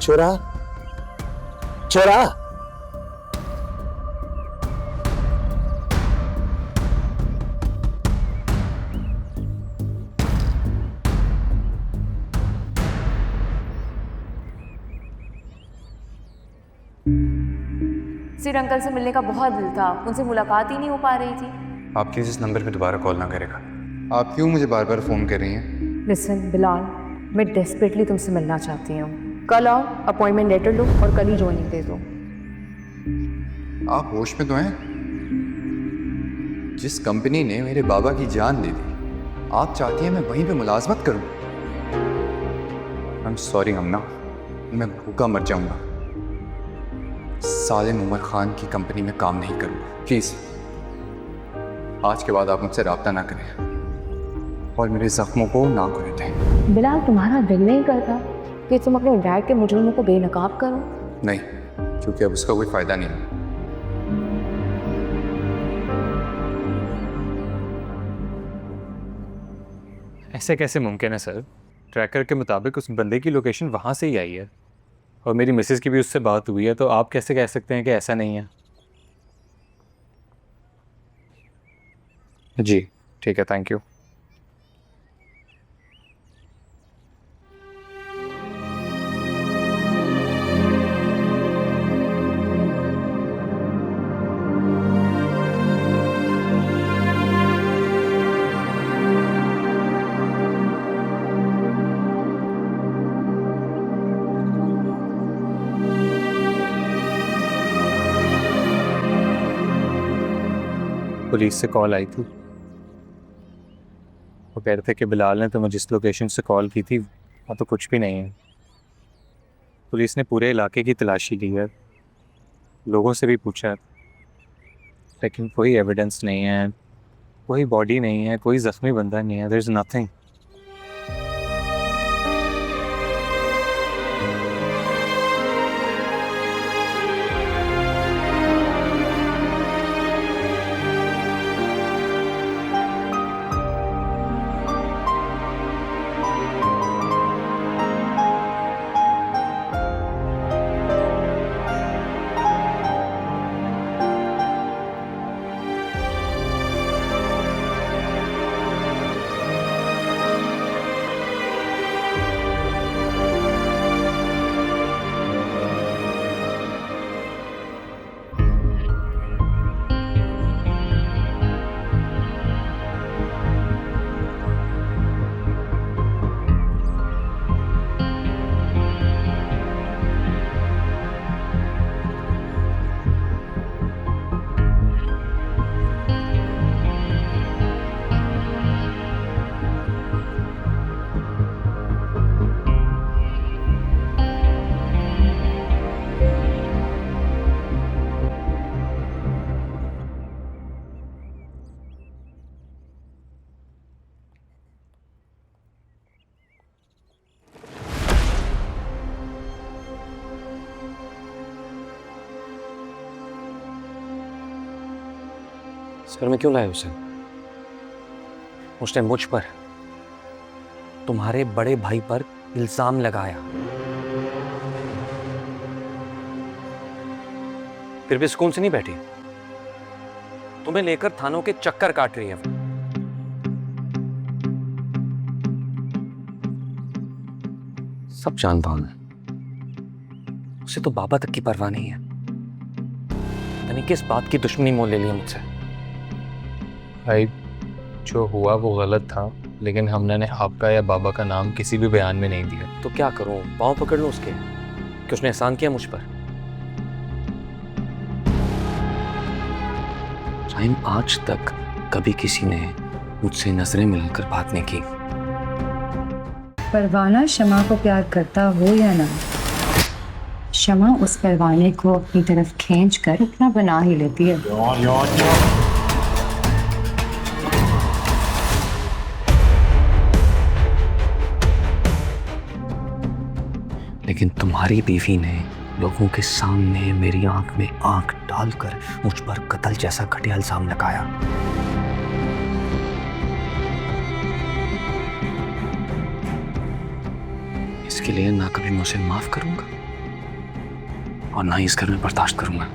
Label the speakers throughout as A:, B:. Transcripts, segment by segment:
A: चुरा चुरा।
B: सिर अंकल से मिलने का बहुत दिल था, उनसे मुलाकात ही नहीं हो पा रही थी।
C: आप प्लीज इस नंबर पे दोबारा कॉल ना करेगा।
D: आप क्यों मुझे बार बार फ़ोन कर रही हैं?
B: लिसन बिलाल, मैं डेस्परेटली तुमसे मिलना चाहती हूँ। कल आओ, अपॉइंटमेंट लेटर लो और कल ही ज्वाइनिंग दे दो।
D: आप होश में तो हैं? जिस कंपनी ने मेरे बाबा की जान दे दी, आप चाहती हैं मैं वहीं पे मुलाजमत करूं? आई एम सॉरी हमना, मैं भूखा मर जाऊंगा। सालिम उमर खान की कंपनी में काम नहीं करूंगा। प्लीज़ आज के बाद आप मुझसे रब्ता ना करें और मेरे जख्मों को ना खुले दें।
B: बिलाल, तुम्हारा दिल नहीं करता कि तुम अपने डैड के मुजरिमों को बेनकाब करो?
D: नहीं, क्योंकि अब उसका कोई फ़ायदा नहीं है।
C: ऐसे कैसे मुमकिन है सर? ट्रैकर के मुताबिक उस बंदे की लोकेशन वहाँ से ही आई है और मेरी मिसेज़ की भी उससे बात हुई है, तो आप कैसे कह सकते हैं कि ऐसा नहीं है? जी ठीक है, थैंक यू। पुलिस से कॉल आई थी, वो कह रहे थे कि बिलाल ने तुम्हें जिस लोकेशन से कॉल की थी वहाँ तो कुछ भी नहीं है। पुलिस ने पूरे इलाके की तलाशी ली है, लोगों से भी पूछा, लेकिन कोई एविडेंस नहीं है, कोई बॉडी नहीं है, कोई जख्मी बंदा नहीं है। There is nothing.
E: सर में क्यों लाए उसे? उसने मुझ पर, तुम्हारे बड़े भाई पर इल्जाम लगाया, फिर भी सुकून से नहीं बैठी। तुम्हें लेकर थानों के चक्कर काट रही है वो। सब जानता हूं मैं, उसे तो बाबा तक की परवाह नहीं है। यानी किस बात की दुश्मनी मोल ले ली है मुझसे।
C: भाई जो हुआ वो गलत था, लेकिन हमने ने आपका या बाबा का नाम किसी भी बयान में नहीं दिया।
E: तो क्या करूं, पाँव पकड़ लूं उसके कि उसने एहसान किया मुझ पर? टाइम आज तक कभी किसी ने मुझसे नजरें मिलाकर बात नहीं की।
F: परवाना शमा को प्यार करता हो या ना, शमा उस परवाने को अपनी तरफ खींच कर अपना बना ही लेती है।
E: लेकिन तुम्हारी बीवी ने लोगों के सामने मेरी आंख में आंख डालकर मुझ पर कत्ल जैसा घटिया इल्जाम लगाया। इसके लिए ना कभी मैं उसे माफ करूंगा और ना ही इस घर में बर्दाश्त करूंगा।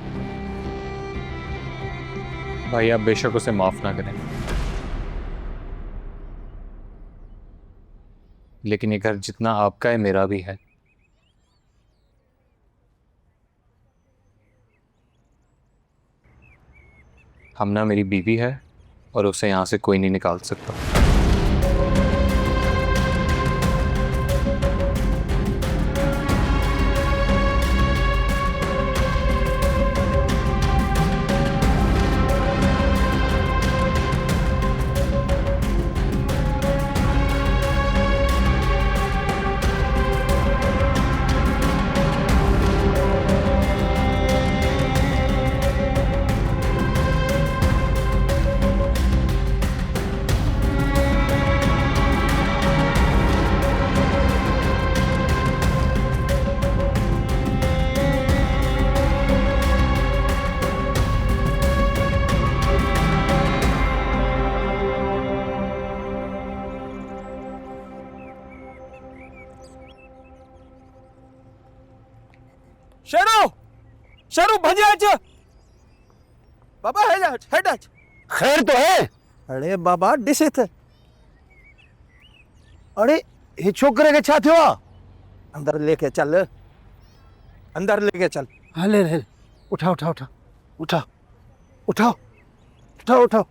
C: भाई आप बेशक उसे माफ ना करें, लेकिन ये घर जितना आपका है मेरा भी है। हमना मेरी बीवी है और उसे यहां से कोई नहीं निकाल सकता।
A: शेरू शेरू भजियाच बाबा हेडाच खैर तो है। अरे बाबा डिसित अरे ये छोकरे के छा थियो अंदर लेके चल, अंदर लेके चल। हाँ ले उठा उठा उठा उठा उठाओ उठाओ उठाओ।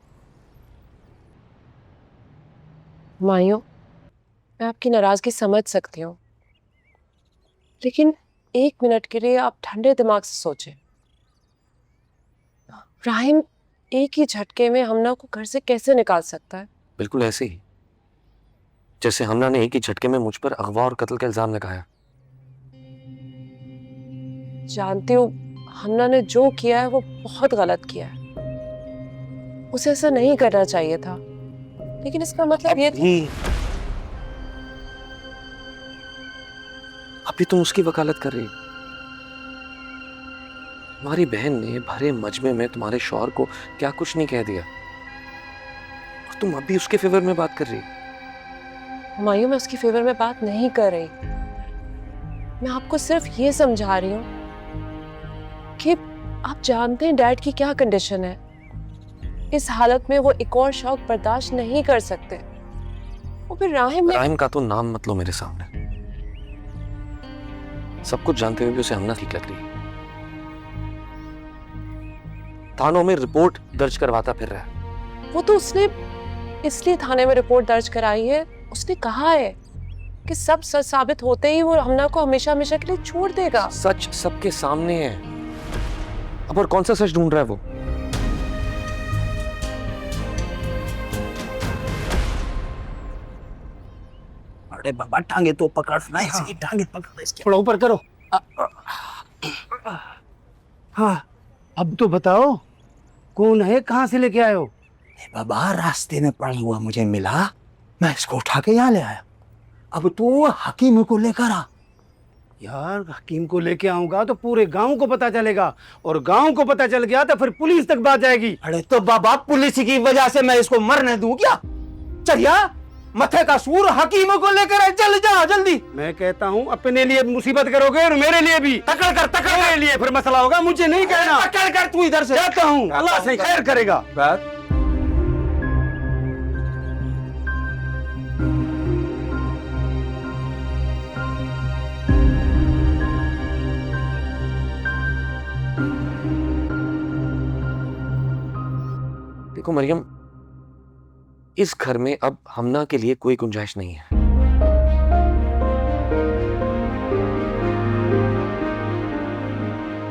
G: माइयों, मैं आपकी नाराजगी समझ सकती हूँ, लेकिन 1 मिनट के लिए आप ठंडे दिमाग से सोचें। राहिम एक ही झटके में हमना को घर से कैसे निकाल सकता है?
E: बिल्कुल ऐसे ही जैसे हमना ने एक ही झटके में मुझ पर अगवा और कत्ल का इल्जाम लगाया।
G: जानती हूँ हमना ने जो किया है वो बहुत गलत किया है, उसे ऐसा नहीं करना चाहिए था, लेकिन इसका मतलब ये
E: अभी तुम उसकी वकालत कर रही हो। तुम्हारी बहन ने भरे मजमे में तुम्हारे शौहर को क्या कुछ नहीं कह दिया और तुम अभी उसके फेवर में बात कर रही हो।
G: हुमायूं, मैं उसकी फेवर में बात नहीं कर रही, मैं आपको सिर्फ ये समझा रही हूँ कि आप जानते हैं डैड की क्या कंडीशन है। इस हालत में वो एक और शौक बर्दाश्त नहीं कर सकते। और फिर राहिम
E: का तो नाम मत लो मेरे सामने। सब कुछ जानते हुए भी उसे हमना ठीक लग रही है। थानों में रिपोर्ट दर्ज करवाता फिर रहा है।
G: वो तो उसने इसलिए थाने में रिपोर्ट दर्ज कराई है, उसने कहा है कि सब सच साबित होते ही वो हमना को हमेशा हमेशा के लिए छोड़ देगा।
E: सच सबके सामने है, अब और कौन सा सच ढूंढ रहा है वो?
A: अरे बाबा टांगे तो पकड़ ना, इसकी टांगे पकड़, इसकी थोड़ा ऊपर करो। हाँ अब तो बताओ कौन है, कहाँ से लेके आए हो? बाबा रास्ते में पड़ा हुआ मुझे मिला, मैं इसको उठा के यहाँ ले आया। अब तू हकीम को लेकर आ। यार हकीम को लेके आऊंगा तो पूरे गांव को पता चलेगा, और गांव को पता चल गया तो फिर पुलिस तक बात जाएगी। अरे तो बाबा पुलिस की वजह से मैं इसको मरने दूं क्या? चलिया मथे का सूर हकीम को लेकर आ, चल जा जल्दी। मैं कहता हूँ अपने लिए मुसीबत करोगे और मेरे लिए भी। तकड़ कर मेरे लिए फिर मसला होगा, मुझे नहीं कहना। तकड़ कर तू इधर से। जाता हूँ, अल्लाह से खैर करेगा। बात
E: देखो मरियम, इस घर में अब हमना के लिए कोई गुंजाइश नहीं है।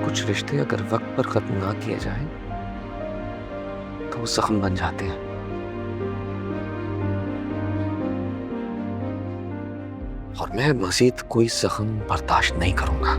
E: कुछ रिश्ते अगर वक्त पर खत्म ना किए जाए तो वो जख्म बन जाते हैं, और मैं मजीद कोई जख्म बर्दाश्त नहीं करूंगा।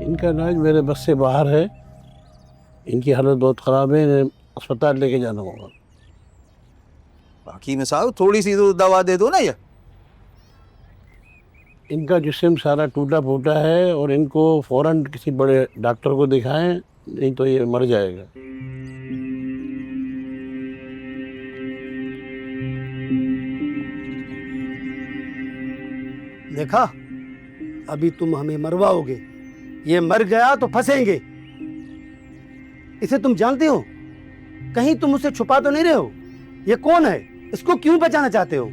H: इनका इलाज मेरे बस से बाहर है। इनकी हालत बहुत ख़राब है, इन्हें अस्पताल लेके जाना होगा।
A: बाकी में साहब थोड़ी सी तो दवा दे दो ना ये।
H: इनका जिस्म सारा टूटा फूटा है और इनको फ़ौरन किसी बड़े डॉक्टर को दिखाएं, नहीं तो ये मर जाएगा।
A: देखा, अभी तुम हमें मरवाओगे, ये मर गया तो फंसेंगे। इसे तुम जानते हो? कहीं तुम उसे छुपा तो नहीं रहे हो? ये कौन है? इसको क्यों बचाना चाहते हो?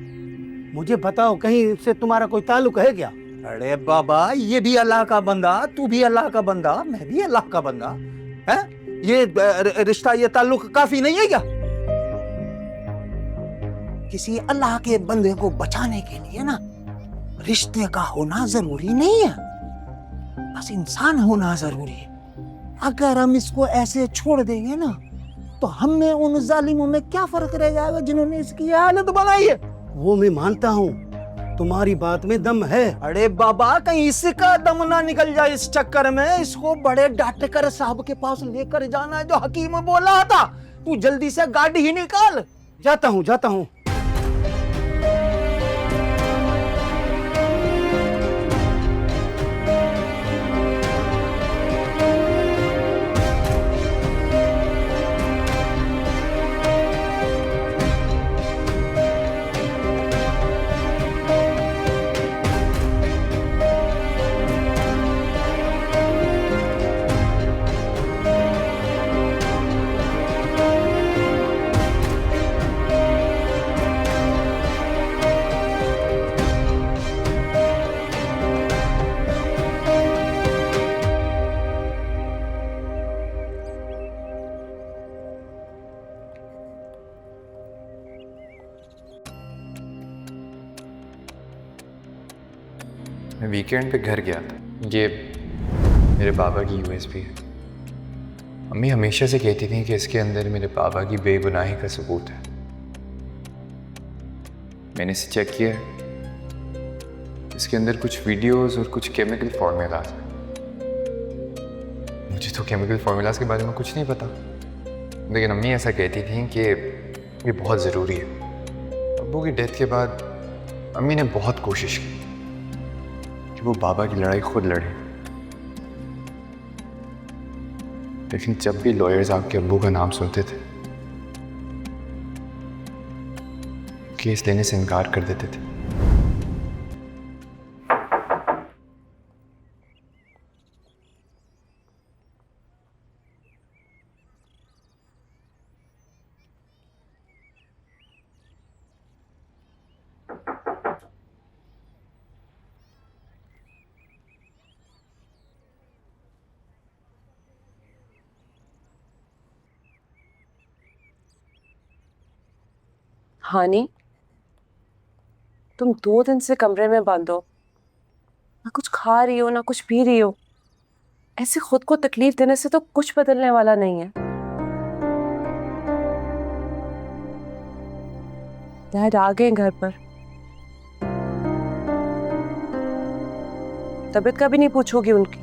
A: मुझे बताओ, कहीं इससे तुम्हारा कोई ताल्लुक है क्या? अरे बाबा, ये भी अल्लाह का बंदा, तू भी अल्लाह का बंदा, मैं भी अल्लाह का बंदा है। ये रिश्ता, ये ताल्लुक काफी नहीं है क्या? किसी अल्लाह के बंदे को बचाने के लिए ना रिश्ते का होना जरूरी नहीं है, बस इंसान होना जरूरी है। अगर हम इसको ऐसे छोड़ देंगे ना तो हमें उन जालिमों में क्या फर्क रह जाएगा जिन्होंने इसकी हालत बनाई है। वो मैं मानता हूँ, तुम्हारी बात में दम है। अरे बाबा, कहीं इसका दम ना निकल जाए इस चक्कर में। इसको बड़े डॉक्टर साहब के पास लेकर जाना है, जो हकीम बोला था। तू जल्दी से गाड़ी ही निकाल। जाता हूँ, जाता हूँ।
D: मैं वीकेंड पे घर गया था। ये मेरे पापा की यूएसबी है। मम्मी हमेशा से कहती थी कि इसके अंदर मेरे पापा की बेगुनाही का सबूत है। मैंने इसे चेक किया है। इसके अंदर कुछ वीडियोस और कुछ केमिकल फार्मूलाज हैं। मुझे तो केमिकल फार्मूलाज के बारे में कुछ नहीं पता, लेकिन अम्मी ऐसा कहती थी कि ये बहुत ज़रूरी है। अब्बू की डेथ के बाद अम्मी ने बहुत कोशिश की कि वो बाबा की लड़ाई खुद लड़े, लेकिन जब भी लॉयर्स आपके अब्बू का नाम सुनते थे, केस लेने से इनकार कर देते थे।
G: हानी, तुम 2 दिन से कमरे में बंद हो, ना कुछ खा रही हो ना कुछ पी रही हो। ऐसे खुद को तकलीफ देने से तो कुछ बदलने वाला नहीं है। डैड आ गए घर पर, तबीयत का भी नहीं पूछोगी उनकी।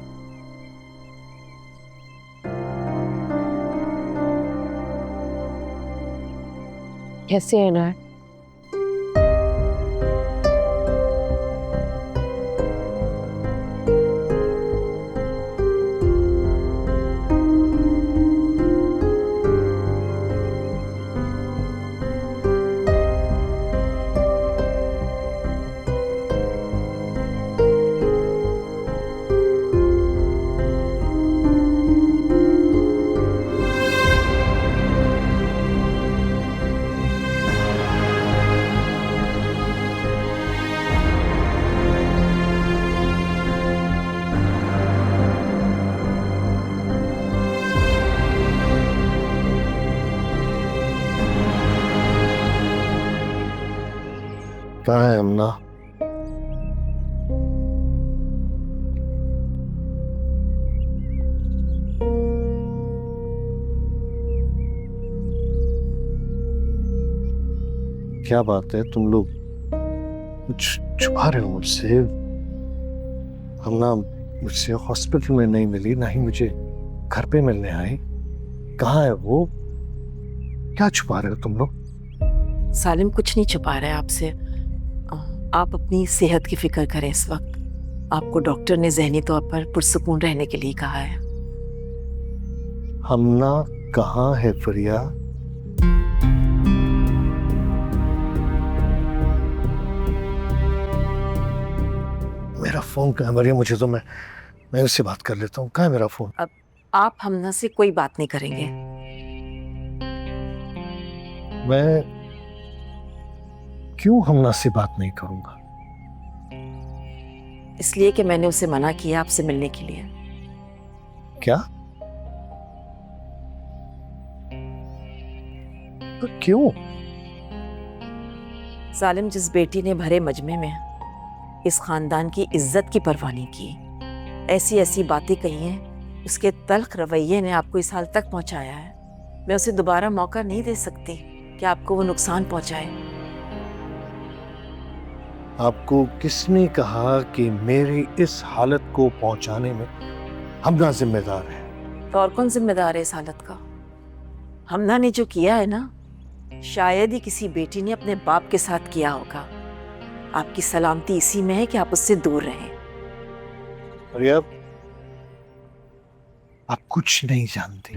G: कैसे है ना?
H: कहाँ है अम्ना? क्या बात है, तुम लोग कुछ छुपा रहे हो मुझसे? अम्ना,
I: मुझसे हॉस्पिटल में नहीं मिली, ना ही मुझे घर पे मिलने आई। कहाँ है वो? क्या छुपा रहे हो तुम लोग?
J: सालिम कुछ नहीं छुपा रहा है आपसे। आप अपनी सेहत की फिक्र करें। इस वक्त आपको डॉक्टर ने ज़हनी तौर पर पुरसुकून रहने के लिए कहा है।
I: हमना कहाँ है फरिया? मेरा फोन कहाँ है मरियम? मुझे तो मैं उससे बात कर लेता हूँ। कहाँ है मेरा फोन?
J: अब आप हमना से कोई बात नहीं करेंगे।
I: मैं क्यों हमना से बात नहीं करूंगा?
J: इसलिए कि मैंने उसे मना किया आपसे मिलने के लिए।
I: क्या? तो क्यों?
J: सालिम, जिस बेटी ने भरे मजमे में इस खानदान की इज्जत की परवाह नहीं की, ऐसी ऐसी बातें कही हैं, उसके तल्ख रवैये ने आपको इस हाल तक पहुंचाया है। मैं उसे दोबारा मौका नहीं दे सकती कि आपको वो नुकसान पहुंचाए।
I: आपको किसने कहा कि मेरी इस हालत को पहुंचाने में हमना जिम्मेदार है?
J: तो और कौन जिम्मेदार है इस हालत का? हमना ने जो किया है ना, शायद ही किसी बेटी ने अपने बाप के साथ किया होगा। आपकी सलामती इसी में है कि आप उससे दूर रहें।
I: अरे आप कुछ नहीं जानती।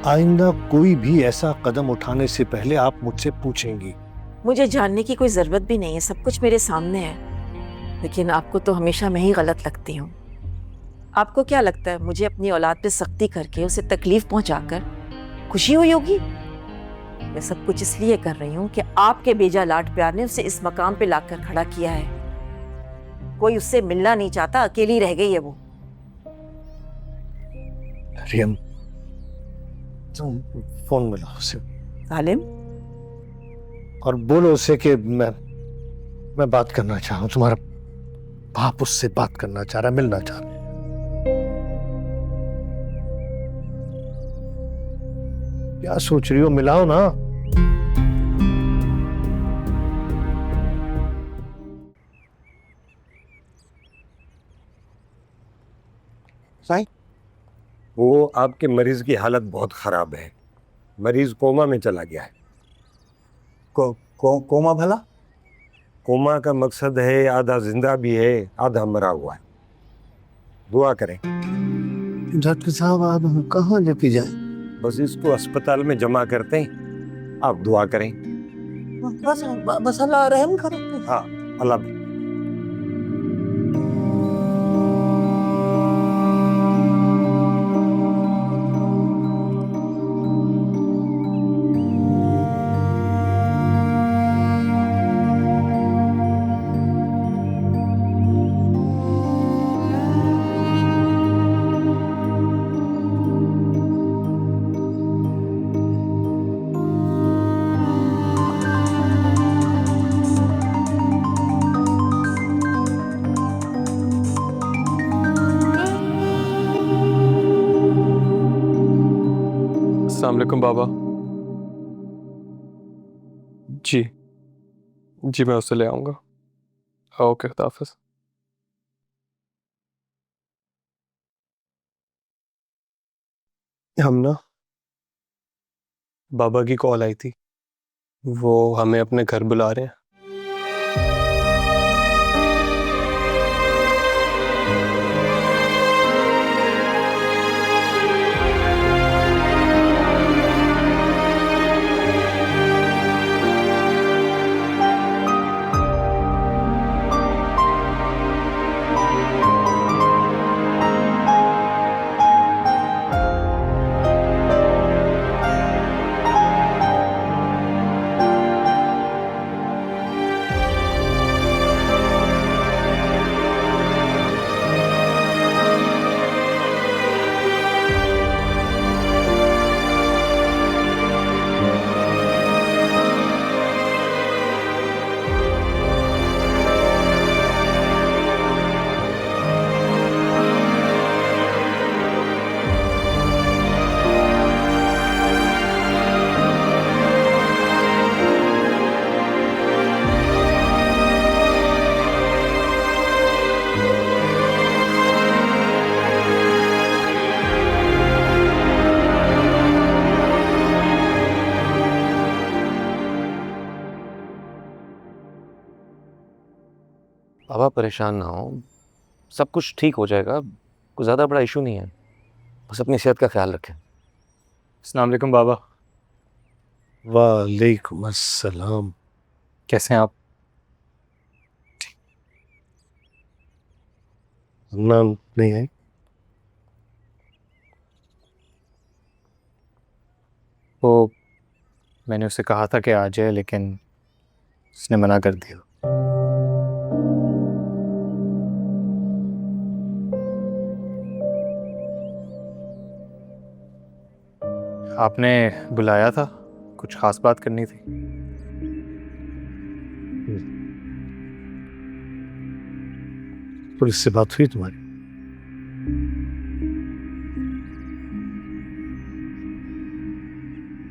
I: आइंदा कोई भी ऐसा कदम उठाने से पहले आप मुझसे पूछेंगी।
J: मुझे जानने की कोई जरूरत भी नहीं है, सब कुछ मेरे सामने है। लेकिन आपको तो हमेशा मैं ही गलत लगती हूँ। आपको क्या लगता है मुझे अपनी औलाद पे सख्ती करके उसे तकलीफ पहुंचाकर खुशी हुई होगी? मैं सब कुछ इसलिए कर रही हूँ कि आपके बेजा लाड प्यार ने उसे इस मकाम पे लाकर खड़ा किया है। कोई उससे मिलना नहीं चाहता, अकेली रह गई है वो।
I: मरियम, तुम फोन मिलाओ उसे।
J: सालिम,
I: और बोलो उसे कि मैं बात करना चाह रहा हूं। तुम्हारा बाप उससे बात करना चाह रहा है, मिलना चाह रहा है। क्या सोच रही हो? मिलाओ ना।
K: साईं, वो आपके मरीज की हालत बहुत खराब है। मरीज कोमा में चला गया है।
A: कोमा भला?
K: कोमा का मकसद है आधा जिंदा भी है, आधा मरा हुआ है। दुआ करें।
A: डॉक्टर साहब, आप कहाँ लेके जाए?
K: बस इसको अस्पताल में जमा करते हैं, आप दुआ करें।
A: बस अल्लाह रहम करो।
K: हाँ, अल्लाह भी।
L: अस्सलाम वालेकुम बाबा। जी मैं उसे ले आऊँगा। ओके, खुदा हाफिज़। हमना, बाबा की कॉल आई थी, वो हमें अपने घर बुला रहे हैं।
E: बाबा परेशान ना हो, सब कुछ ठीक हो जाएगा, कोई ज़्यादा बड़ा इशू नहीं है, बस अपनी सेहत का ख्याल रखें।
C: अस्सलाम वालेकुम बाबा।
I: वालेकुम अस्सलाम।
C: कैसे हैं आप?
I: नाम नहीं है?
C: वो मैंने उसे कहा था कि आ जाए, लेकिन उसने मना कर दिया। आपने बुलाया था, कुछ खास बात करनी थी?
I: पुलिस से बात हुई तुम्हारी?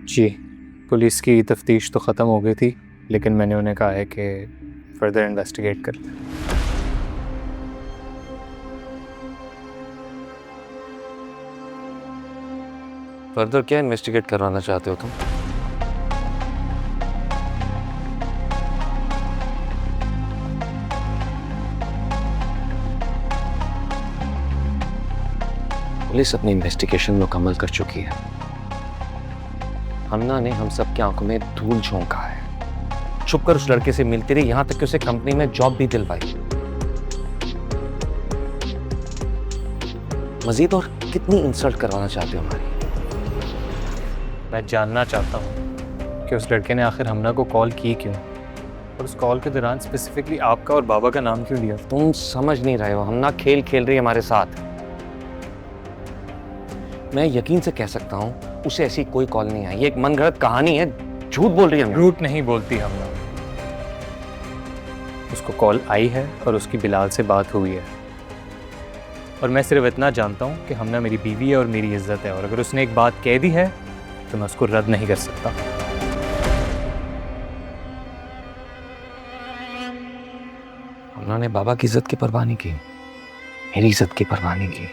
C: जी, पुलिस की तफ्तीश तो ख़त्म हो गई थी, लेकिन मैंने उन्हें कहा है कि फर्दर इन्वेस्टिगेट कर लें।
E: फर्दर क्या इन्वेस्टिगेट करवाना चाहते हो तुम? पुलिस अपनी इन्वेस्टिगेशन मुकम्मल कर चुकी है। हमना ने हम सब की आंखों में धूल झोंका है, छुपकर उस लड़के से मिलती रही, यहां तक कि उसे कंपनी में जॉब भी दिलवाई। मजीद और कितनी इंसल्ट करवाना चाहते हो हमारी?
C: मैं जानना चाहता हूँ कि उस लड़के ने आखिर हमना को कॉल की क्यों, और उस कॉल के दौरान स्पेसिफिकली आपका और बाबा का नाम क्यों लिया?
E: तुम समझ नहीं रहे हो, हमना खेल खेल रही है हमारे साथ। मैं यकीन से कह सकता हूँ उसे ऐसी कोई कॉल नहीं आई, ये एक मनगढ़ंत कहानी है, झूठ बोल रही है।
C: झूठ नहीं बोलती हमना, उसको कॉल आई है और उसकी बिलाल से बात हुई है, और मैं सिर्फ इतना जानता हूँ कि हमना मेरी बीवी है और मेरी इज्जत है, और अगर उसने एक बात कह दी है तो मैं उसको रद्द नहीं कर सकता।
E: हमना ने बाबा की इज्जत की परवाह नहीं की, मेरी इज्जत की परवाह नहीं की,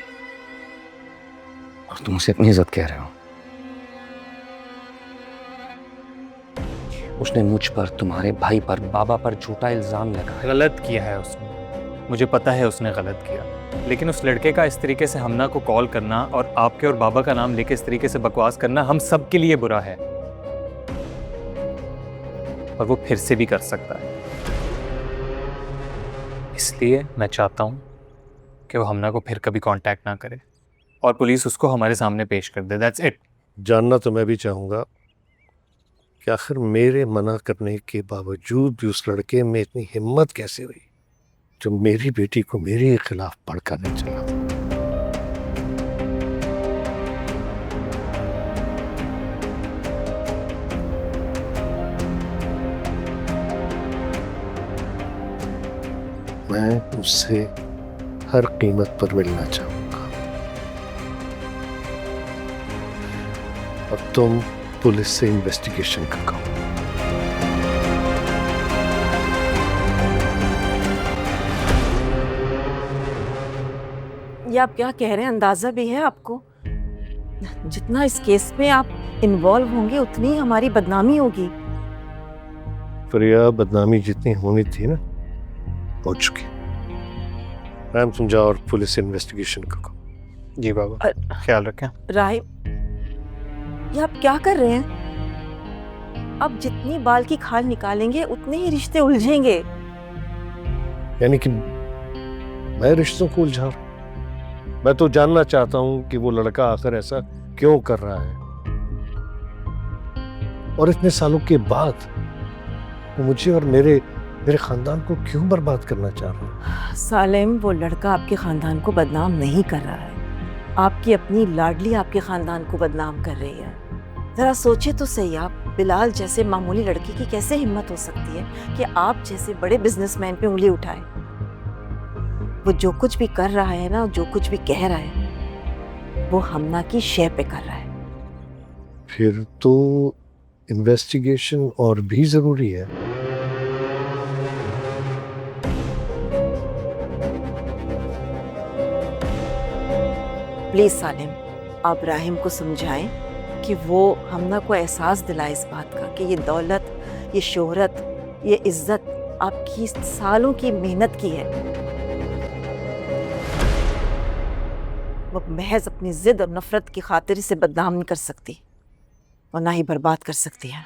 E: और तुम उसे अपनी इज्जत कह रहे हो। उसने मुझ पर, तुम्हारे भाई पर, बाबा पर झूठा इल्जाम लगाया।
C: गलत किया है उसने, मुझे पता है उसने गलत किया, लेकिन उस लड़के का इस तरीके से हमना को कॉल करना और आपके और बाबा का नाम लेके इस तरीके से बकवास करना हम सब के लिए बुरा है, और वो फिर से भी कर सकता है। इसलिए मैं चाहता हूँ कि वो हमना को फिर कभी कांटेक्ट ना करे और पुलिस उसको हमारे सामने पेश कर दे। That's it.
I: जानना तो मैं भी चाहूँगा कि आखिर मेरे मना करने के बावजूद भी उस लड़के में इतनी हिम्मत कैसे हुई जो मेरी बेटी को मेरे खिलाफ भड़काने चला। मैं उससे हर कीमत पर मिलना चाहूंगा। अब तुम पुलिस से इन्वेस्टिगेशन का करो।
J: ये आप क्या कह रहे हैं, अंदाजा भी है आपको? जितना इस केस में आप इन्वॉल्व होंगे उतनी ही हमारी बदनामी होगी।
I: प्रिया, बदनामी जितनी होनी थी ना हो चुकी। मैम तुम जाओ और पुलिस इन्वेस्टिगेशन करो।
C: जी बाबा, ख्याल रखें।
J: राहिम, ये आप क्या कर रहे हैं? अब जितनी बाल की खाल निकालेंगे उतने ही रिश्ते उलझेंगे।
I: यानी कि मैं रिश्तों को उलझा रहा हूं? मैं तो जानना चाहता हूं कि वो लड़का आखिर ऐसा क्यों कर रहा है, और इतने सालों के बाद वो मुझे और मेरे खानदान को क्यों बर्बाद करना चाह रहा है?
J: सालिम, वो लड़का आपके खानदान को बदनाम नहीं कर रहा है, आपकी अपनी लाडली आपके खानदान को बदनाम कर रही है। जरा सोचिए तो सही, आप बिलाल जैसे मामूली लड़की की कैसे हिम्मत हो सकती है कि आप जैसे बड़े बिजनेसमैन पे उंगली उठाए? वो जो कुछ भी कर रहा है ना, जो कुछ भी कह रहा है, वो हमना की शय पे कर रहा है।
I: फिर तो इन्वेस्टिगेशन और भी जरूरी है।
J: प्लीज सालिम, आप राहिम को समझाएं कि वो हमना को एहसास दिलाए इस बात का कि ये दौलत, ये शोहरत, ये इज्जत आपकी सालों की मेहनत की है, वो महज अपनी जिद और नफरत की खातिर इसे बदनाम नहीं कर सकती और ना ही बर्बाद कर सकती है।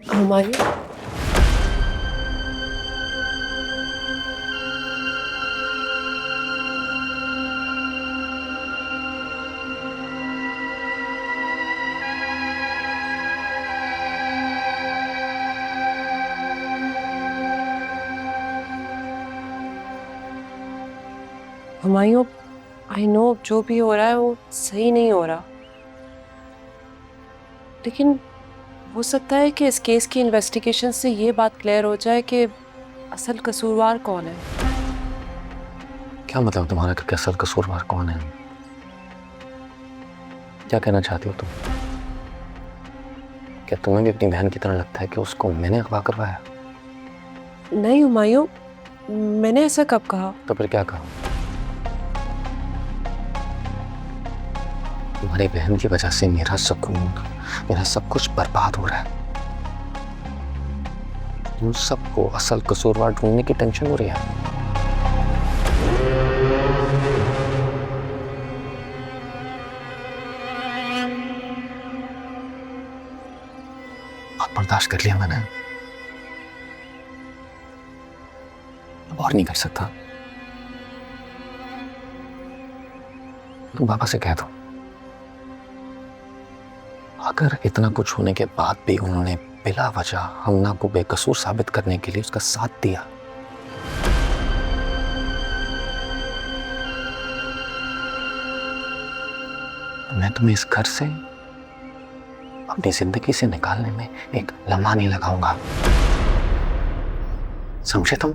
G: हुमायूं, हुमायूं, आई नो जो भी हो रहा है वो सही नहीं हो रहा, लेकिन हो सकता है कि इस केस की इन्वेस्टिगेशन से ये बात क्लियर हो जाए कि असल कसूरवार कौन है।
E: क्या मतलब तुम्हारा कि असल कसूरवार कौन है? क्या कहना चाहती हो तुम? क्या तुम्हें भी अपनी बहन की तरह लगता है कि उसको मैंने अगवा करवाया?
G: नहीं हुमायूं, मैंने ऐसा कब कहा?
E: तो फिर क्या कहा? तुम्हारी बहन की वजह से मेरा सुकून, मेरा सब कुछ बर्बाद हो रहा है। तुम सबको असल कसूरवार ढूंढने की टेंशन हो रही है। बहुत बर्दाश्त कर लिया मैंने, अब और नहीं कर सकता। तुम बाबा से कह दो, अगर इतना कुछ होने के बाद भी उन्होंने बिला वजह हमना को बेकसूर साबित करने के लिए उसका साथ दिया, तो मैं तुम्हें इस घर से, अपनी जिंदगी से निकालने में एक लम्हा नहीं लगाऊंगा। समझे तुम?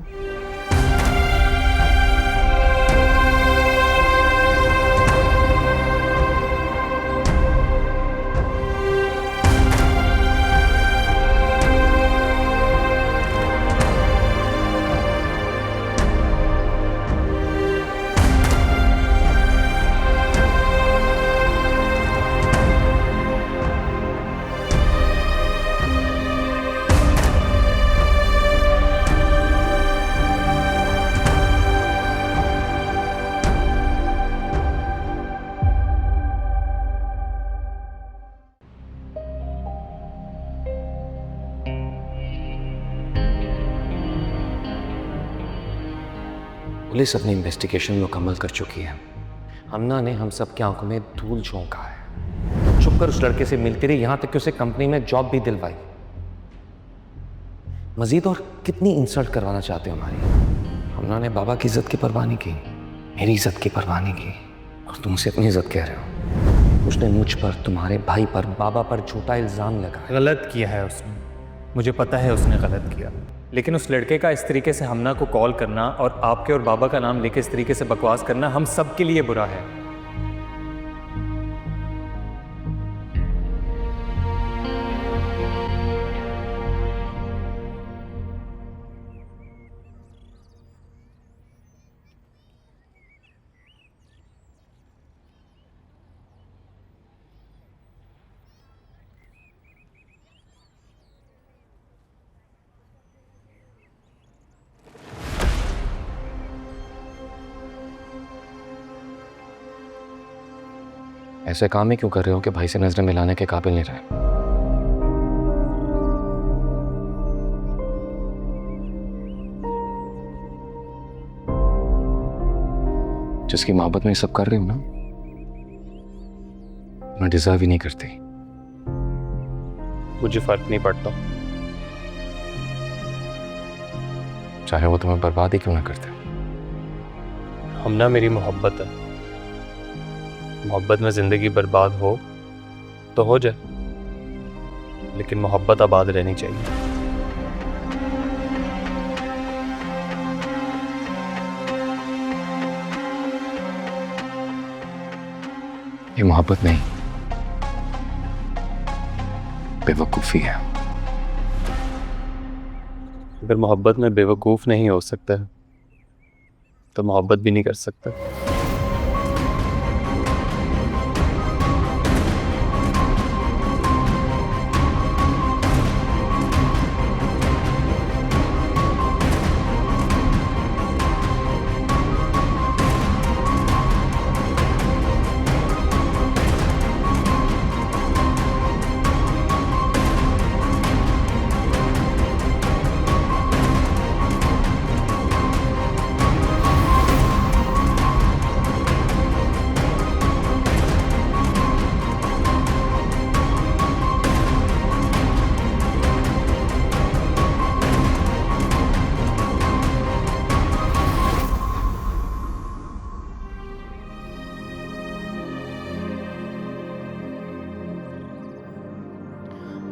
E: पुलिस अपनी इन्वेस्टिगेशन मुकम्मल कर चुकी है। हमना ने हम सब की आंखों में धूल झोंका है। छुपकर उस लड़के से मिलती रही, यहां तक कि उसे कंपनी में जॉब भी दिलवाई। मजीद और कितनी इंसल्ट करवाना चाहते हो हमारी? हमना ने बाबा की इज्जत की परवाह नहीं की, मेरी इज्जत की परवाह नहीं की, और तुम उसे अपनी इज्जत कह रहे हो। उसने मुझ पर, तुम्हारे भाई पर, बाबा पर झूठा इल्जाम लगाया।
C: गलत किया है उसने, मुझे पता है उसने गलत किया, लेकिन उस लड़के का इस तरीके से हमना को कॉल करना और आपके और बाबा का नाम लेके इस तरीके से बकवास करना हम सब के लिए बुरा है।
E: ऐसे काम ही क्यों कर रहे हो कि भाई से नजरें मिलाने के काबिल नहीं रहे? जिसकी मोहब्बत में ये सब कर रही हूं ना, मैं डिजर्व ही नहीं करती।
L: मुझे फर्क नहीं पड़ता,
E: चाहे वो तुम्हें बर्बाद ही क्यों ना करते।
L: हम ना, मेरी मोहब्बत है। मोहब्बत में जिंदगी बर्बाद हो तो हो जाए, लेकिन मोहब्बत आबाद रहनी चाहिए।
E: ये मोहब्बत नहीं, बेवकूफी है।
L: अगर मोहब्बत में बेवकूफ़ नहीं हो सकता है तो मोहब्बत भी नहीं कर सकता।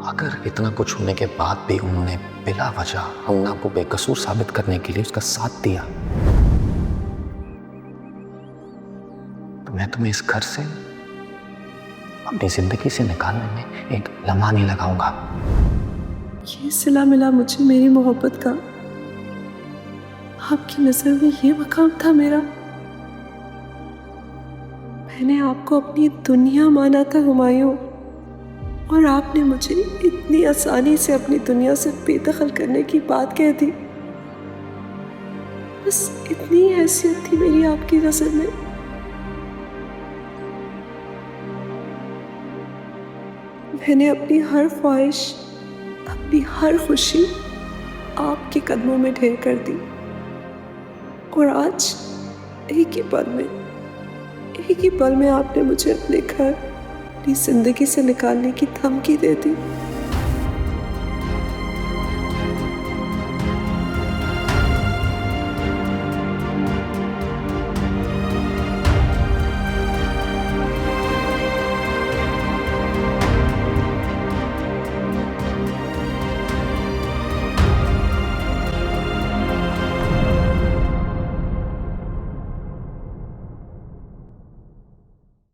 E: अगर इतना कुछ होने के बाद भी उन्होंने बिला वजह हमना को बेकसूर साबित करने के लिए उसका साथ दिया, तो मैं तुम्हें इस घर से, अपनी जिंदगी से निकालने में एक लम्हा नहीं लगाऊंगा।
G: ये सिला मिला मुझे मेरी मोहब्बत का। आपकी नजर में ये मकाम था मेरा। मैंने आपको अपनी दुनिया माना था हुमायूं, और आपने मुझे इतनी आसानी से अपनी दुनिया से बेदखल करने की बात कह दी। बस इतनी हैसियत थी मेरी आपकी नजर में। मैंने अपनी हर ख्वाहिश, अपनी हर खुशी आपके कदमों में ढेर कर दी, और आज एक ही पल में आपने मुझे अपने घर, अपनी जिंदगी से निकालने की धमकी दे दी।